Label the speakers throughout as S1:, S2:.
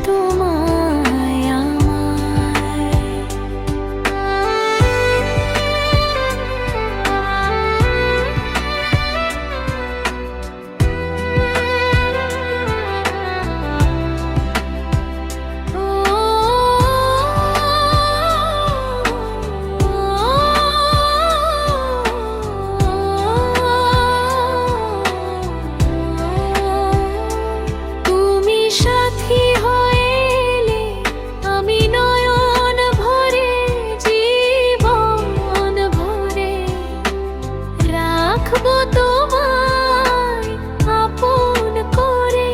S1: তোমায় তুমি সাথী হয়ে এলে আমি নয়ন ভরে জীবন ভরে রাখবো তোমায় আপন করে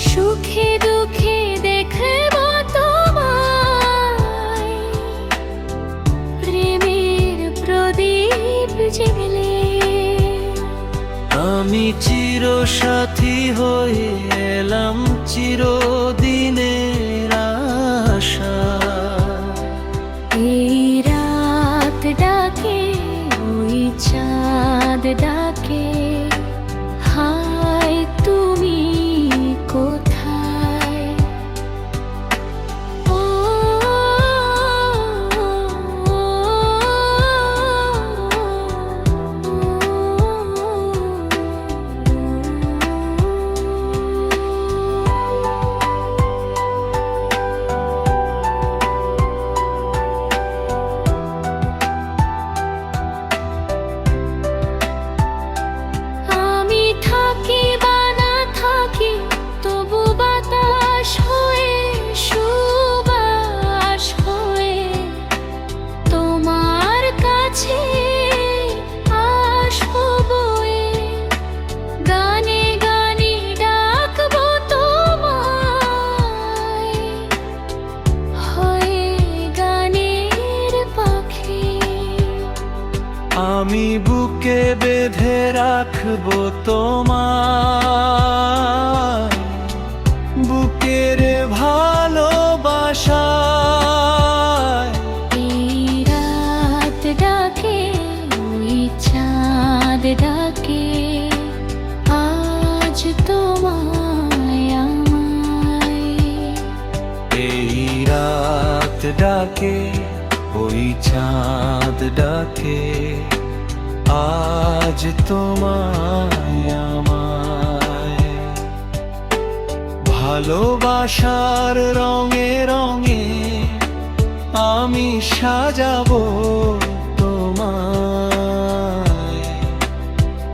S1: সুখে দুঃখে দেখবো তোমায় প্রেমের প্রদীপ জ্বেলে
S2: আমি চিরসাথী হয়ে এলাম চিরদিনের আশা।
S1: এই রাত ডাকে ওই চাঁদ ডাকে হায় তুমি কোথায় ও আমি থাকি বা না থাকি তবু বাতাস হয়ে সুবাস হয়ে তোমার কাছে আসবো বয়ে গানে গানে ডাকবো তোমায় হয়ে গানের পাখি
S2: আমি বুকে বেঁধে রাখবো তোমায় বুকের ভালোবাসায়।
S1: এই রাত ডাকে ওই চাঁদ ডাকে আজ তোমায় আমায়
S2: এই রাত ডাকে ওই চাঁদ ডাকে আজ তোমায় আমায়। ভালোবাসার রঙে রঙে আমি সাজাবো তোমায়।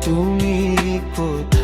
S2: তুমি কোথায়?